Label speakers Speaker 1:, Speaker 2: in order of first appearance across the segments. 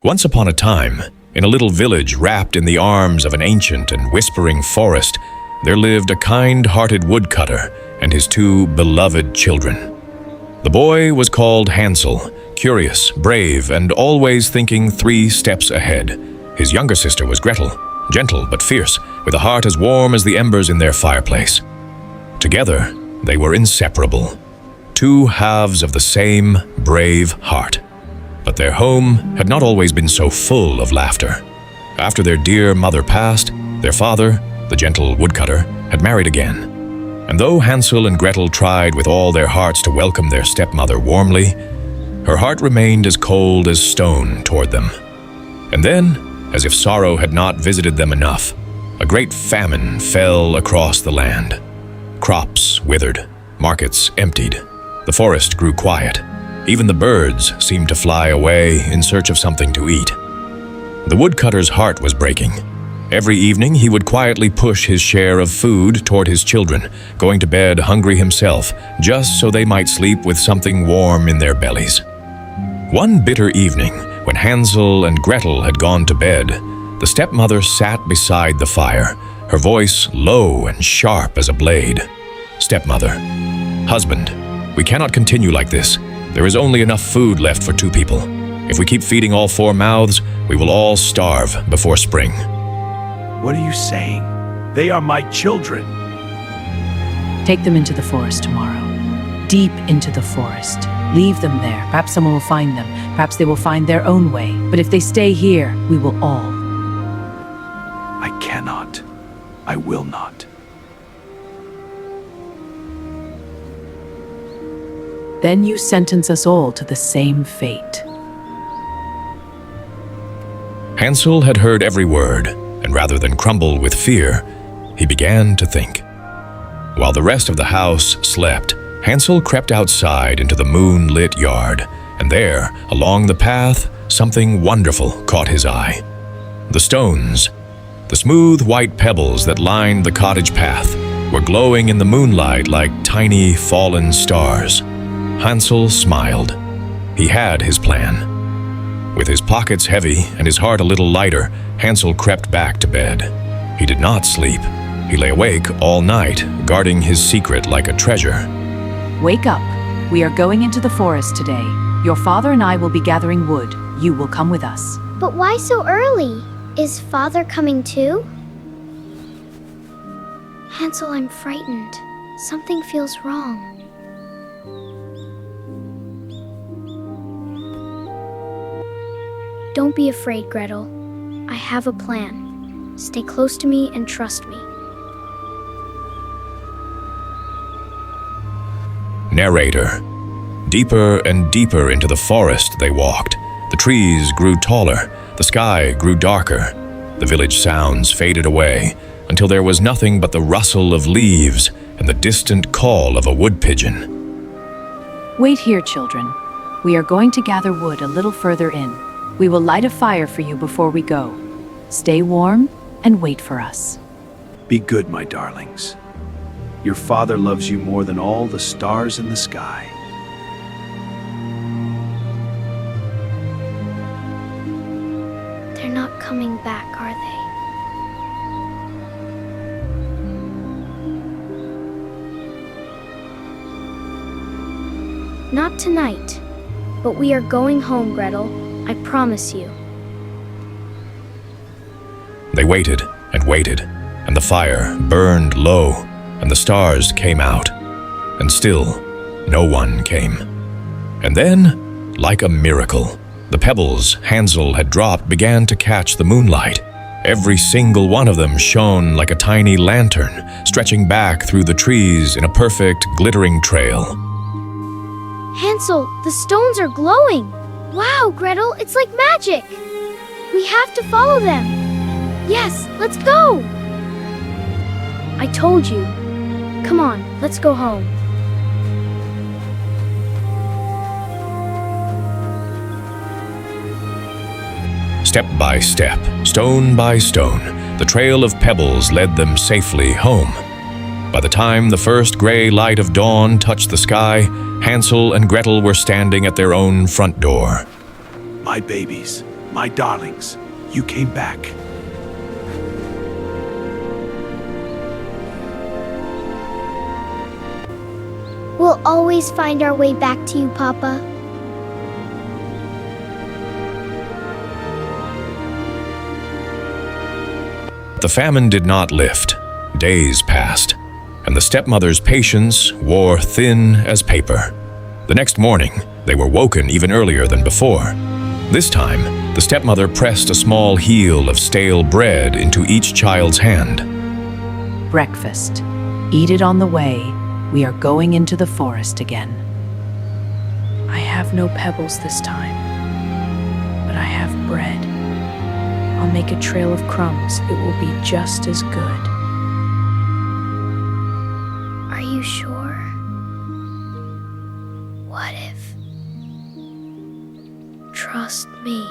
Speaker 1: Once upon a time, in a little village wrapped in the arms of an ancient and whispering forest, there lived a kind-hearted woodcutter and his two beloved children. The boy was called Hansel, curious, brave, and always thinking 3 steps ahead. His younger sister was Gretel, gentle but fierce, with a heart as warm as the embers in their fireplace. Together, they were inseparable, 2 halves of the same brave heart. But their home had not always been so full of laughter. After their dear mother passed, their father, the gentle woodcutter, had married again. And though Hansel and Gretel tried with all their hearts to welcome their stepmother warmly, her heart remained as cold as stone toward them. And then, as if sorrow had not visited them enough, a great famine fell across the land. Crops withered, markets emptied, the forest grew quiet. Even the birds seemed to fly away in search of something to eat. The woodcutter's heart was breaking. Every evening he would quietly push his share of food toward his children, going to bed hungry himself, just so they might sleep with something warm in their bellies. One bitter evening, when Hansel and Gretel had gone to bed, the stepmother sat beside the fire, her voice low and sharp as a blade. "Stepmother, husband, we cannot continue like this. There is only enough food left for 2 people. If we keep feeding all 4 mouths, we will all starve before spring."
Speaker 2: What are you saying? They are my children.
Speaker 3: Take them into the forest tomorrow. Deep into the forest. Leave them there. Perhaps someone will find them. Perhaps they will find their own way. But if they stay here, we will all.
Speaker 2: I cannot. I will not.
Speaker 3: Then you sentence us all to the same fate.
Speaker 1: Hansel had heard every word, and rather than crumble with fear, he began to think. While the rest of the house slept, Hansel crept outside into the moonlit yard, and there, along the path, something wonderful caught his eye. The stones, the smooth white pebbles that lined the cottage path, were glowing in the moonlight like tiny fallen stars. Hansel smiled. He had his plan. With his pockets heavy and his heart a little lighter, Hansel crept back to bed. He did not sleep. He lay awake all night, guarding his secret like a treasure.
Speaker 3: Wake up. We are going into the forest today. Your father and I will be gathering wood. You will come with us.
Speaker 4: But why so early? Is Father coming too? Hansel, I'm frightened. Something feels wrong. Don't be afraid, Gretel. I have a plan. Stay close to me and trust me.
Speaker 1: Narrator. Deeper and deeper into the forest they walked. The trees grew taller, the sky grew darker. The village sounds faded away until there was nothing but the rustle of leaves and the distant call of a wood pigeon.
Speaker 3: Wait here, children. We are going to gather wood a little further in. We will light a fire for you before we go. Stay warm and wait for us.
Speaker 2: Be good, my darlings. Your father loves you more than all the stars in the sky.
Speaker 4: They're not coming back, are they? Not tonight. But we are going home, Gretel. I promise you.
Speaker 1: They waited and waited, and the fire burned low, and the stars came out, and still no one came. And then, like a miracle, the pebbles Hansel had dropped began to catch the moonlight. Every single one of them shone like a tiny lantern, stretching back through the trees in a perfect, glittering trail.
Speaker 4: Hansel, the stones are glowing! Wow, Gretel, it's like magic! We have to follow them! Yes, let's go! I told you. Come on, let's go home.
Speaker 1: Step by step, stone by stone, the trail of pebbles led them safely home. By the time the first gray light of dawn touched the sky, Hansel and Gretel were standing at their own front door.
Speaker 2: My babies, My darlings, you came back.
Speaker 4: We'll always find our way back to you, Papa.
Speaker 1: The famine did not lift. Days passed, and the stepmother's patience wore thin as paper. The next morning, they were woken even earlier than before. This time, the stepmother pressed a small heel of stale bread into each child's hand.
Speaker 3: Breakfast. Eat it on the way. We are going into the forest again. I have no pebbles this time, but I have bread. I'll make a trail of crumbs. It will be just as good.
Speaker 4: Are you sure? What if? Trust me.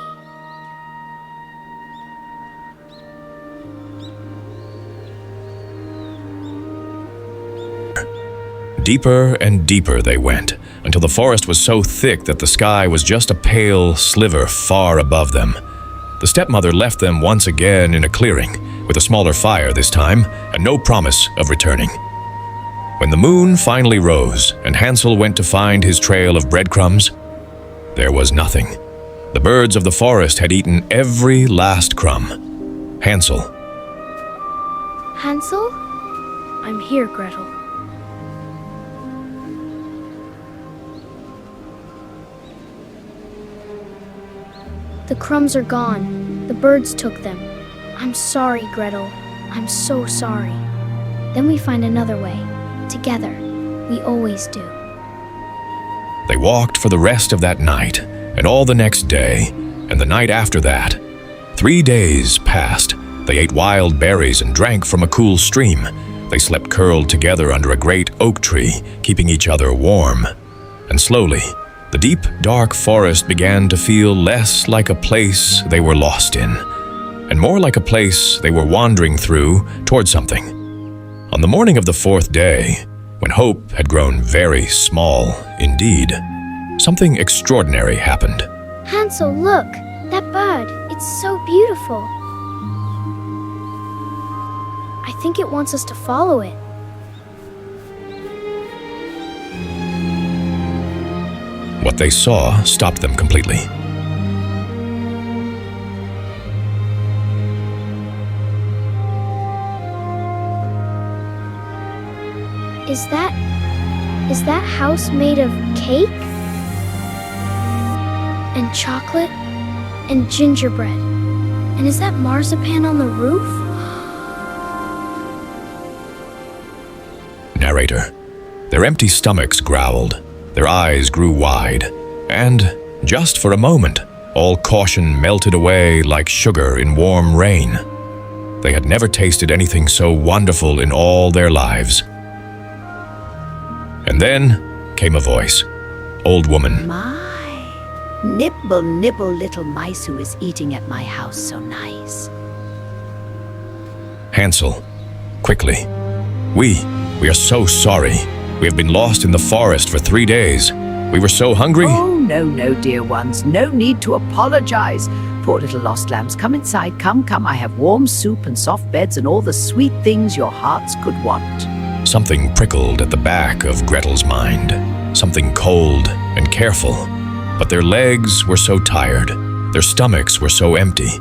Speaker 1: Deeper and deeper they went, until the forest was so thick that the sky was just a pale sliver far above them. The stepmother left them once again in a clearing, with a smaller fire this time, and no promise of returning. When the moon finally rose, and Hansel went to find his trail of breadcrumbs, there was nothing. The birds of the forest had eaten every last crumb. Hansel.
Speaker 4: Hansel?
Speaker 5: I'm here, Gretel.
Speaker 4: The crumbs are gone. The birds took them. I'm sorry, Gretel. I'm so sorry. Then we find another way. Together. We always do.
Speaker 1: They walked for the rest of that night, and all the next day, and the night after that. 3 days passed. They ate wild berries and drank from a cool stream. They slept curled together under a great oak tree, keeping each other warm. And slowly, the deep, dark forest began to feel less like a place they were lost in, and more like a place they were wandering through toward something. On the morning of the 4th day, when hope had grown very small indeed, something extraordinary happened.
Speaker 4: Hansel, look! That bird! It's so beautiful! I think it wants us to follow it.
Speaker 1: What they saw stopped them completely.
Speaker 4: Is that house made of cake? And chocolate? And gingerbread? And is that marzipan on the roof?
Speaker 1: Narrator. Their empty stomachs growled. Their eyes grew wide, and, just for a moment, all caution melted away like sugar in warm rain. They had never tasted anything so wonderful in all their lives. And then came a voice. Old woman.
Speaker 6: My, nibble, nibble, little mice who is eating at my house so nice.
Speaker 1: Hansel. Quickly. We are so sorry. We have been lost in the forest for 3 days. We were so hungry.
Speaker 6: Oh, no, dear ones. No need to apologize. Poor little lost lambs, come inside. Come. I have warm soup and soft beds and all the sweet things your hearts could want.
Speaker 1: Something prickled at the back of Gretel's mind. Something cold and careful. But their legs were so tired. Their stomachs were so empty.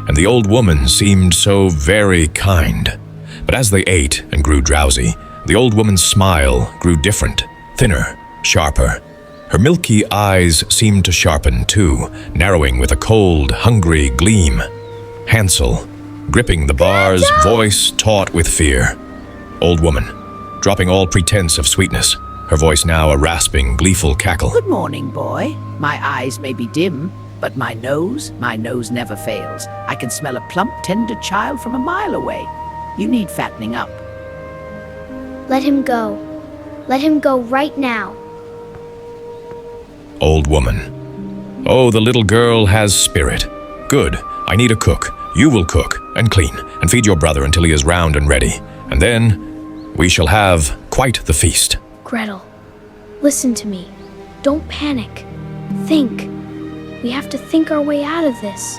Speaker 1: And the old woman seemed so very kind. But as they ate and grew drowsy, the old woman's smile grew different, thinner, sharper. Her milky eyes seemed to sharpen too, narrowing with a cold, hungry gleam. Hansel, gripping the bars, voice taut with fear. Old woman, dropping all pretense of sweetness, her voice now a rasping, gleeful cackle.
Speaker 6: Good morning, boy. My eyes may be dim, but my nose never fails. I can smell a plump, tender child from a mile away. You need fattening up.
Speaker 4: Let him go. Let him go right now.
Speaker 1: Old woman. Oh, the little girl has spirit. Good, I need a cook. You will cook and clean and feed your brother until he is round and ready. And then we shall have quite the feast.
Speaker 4: Gretel, listen to me. Don't panic. Think. We have to think our way out of this.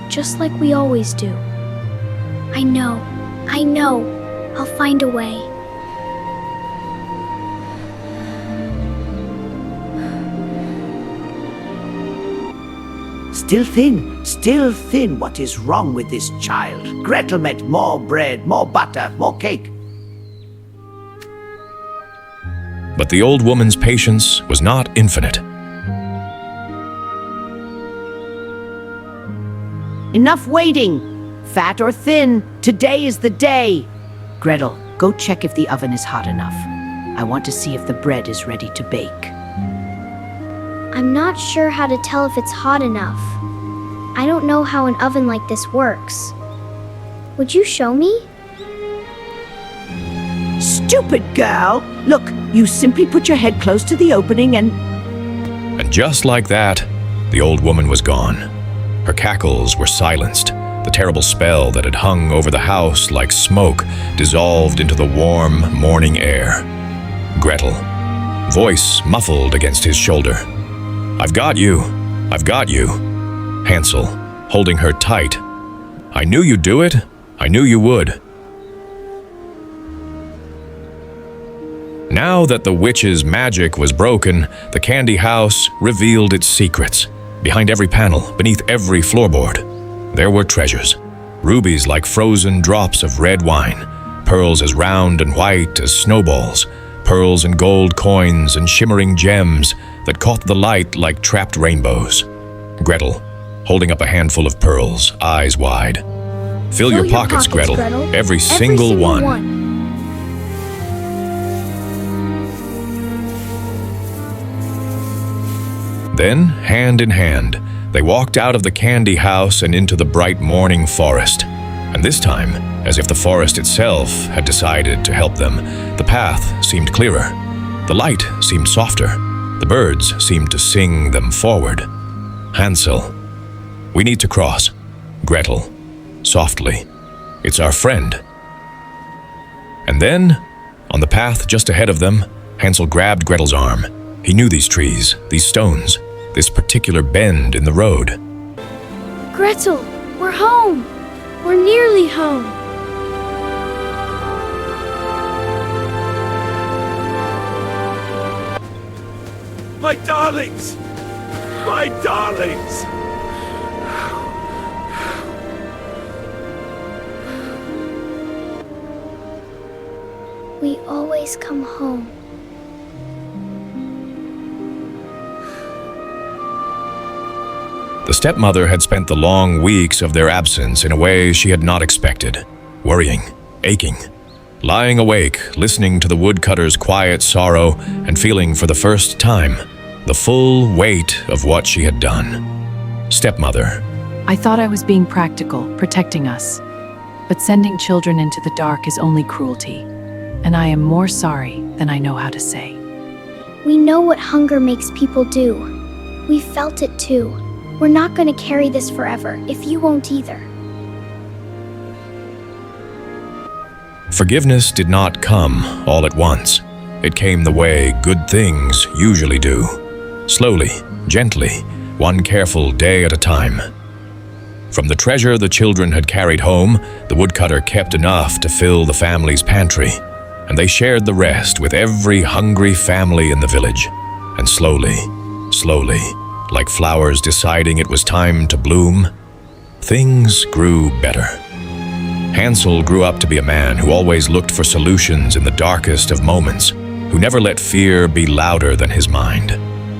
Speaker 4: just like we always do. I know. I'll find a way.
Speaker 6: Still thin. What is wrong with this child? Gretel meant more bread, more butter, more cake.
Speaker 1: But the old woman's patience was not infinite.
Speaker 6: Enough waiting. Fat or thin, today is the day. Gretel, go check if the oven is hot enough. I want to see if the bread is ready to bake.
Speaker 4: I'm not sure how to tell if it's hot enough. I don't know how an oven like this works. Would you show me?
Speaker 6: Stupid girl! Look, you simply put your head close to the opening and
Speaker 1: just like that, the old woman was gone. Her cackles were silenced. The terrible spell that had hung over the house like smoke dissolved into the warm morning air. Gretel, voice muffled against his shoulder. I've got you. Hansel, holding her tight. I knew you'd do it. I knew you would. Now that the witch's magic was broken, the candy house revealed its secrets. Behind every panel, beneath every floorboard, there were treasures. Rubies like frozen drops of red wine, pearls as round and white as snowballs, pearls and gold coins and shimmering gems that caught the light like trapped rainbows. Gretel, holding up a handful of pearls, eyes wide. Fill your pockets, Gretel. Every single one. Then, hand in hand, they walked out of the candy house and into the bright morning forest. And this time, as if the forest itself had decided to help them, the path seemed clearer. The light seemed softer. The birds seemed to sing them forward. Hansel, we need to cross. Gretel, softly. It's our friend. And then, on the path just ahead of them, Hansel grabbed Gretel's arm. He knew these trees, these stones, this particular bend in the road.
Speaker 4: Gretel, we're home. We're nearly home.
Speaker 2: My darlings! My darlings!
Speaker 4: We always come home.
Speaker 1: The stepmother had spent the long weeks of their absence in a way she had not expected, worrying, aching, lying awake, listening to the woodcutter's quiet sorrow and feeling for the first time the full weight of what she had done. Stepmother.
Speaker 3: I thought I was being practical, protecting us. But sending children into the dark is only cruelty. And I am more sorry than I know how to say.
Speaker 4: We know what hunger makes people do. We felt it too. We're not going to carry this forever, if you won't either.
Speaker 1: Forgiveness did not come all at once. It came the way good things usually do. Slowly, gently, one careful day at a time. From the treasure the children had carried home, the woodcutter kept enough to fill the family's pantry, and they shared the rest with every hungry family in the village. And slowly, like flowers deciding it was time to bloom, things grew better. Hansel grew up to be a man who always looked for solutions in the darkest of moments, who never let fear be louder than his mind.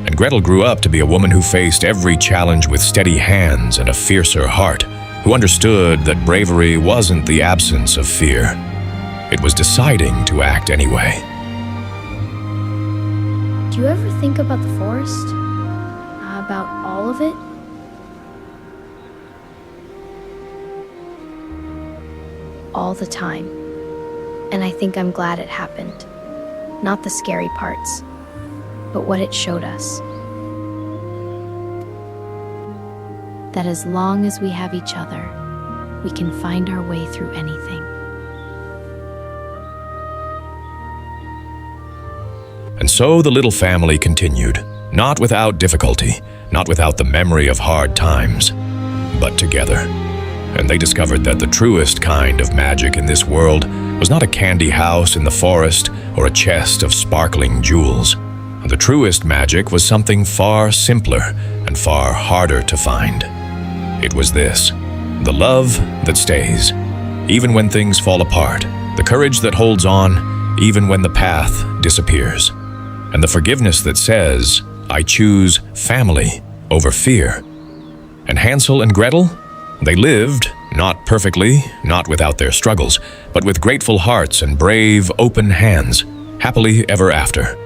Speaker 1: And Gretel grew up to be a woman who faced every challenge with steady hands and a fiercer heart, who understood that bravery wasn't the absence of fear. It was deciding to act anyway.
Speaker 4: Do you ever think about the forest? About all of it?
Speaker 5: All the time. And I think I'm glad it happened. Not the scary parts, but what it showed us. That as long as we have each other, we can find our way through anything.
Speaker 1: And so the little family continued, not without difficulty, not without the memory of hard times. but together. And they discovered that the truest kind of magic in this world was not a candy house in the forest or a chest of sparkling jewels. The truest magic was something far simpler and far harder to find. It was this: the love that stays, even when things fall apart, the courage that holds on, even when the path disappears, and the forgiveness that says, "I choose family over fear." And Hansel and Gretel? They lived, not perfectly, not without their struggles, but with grateful hearts and brave, open hands, happily ever after.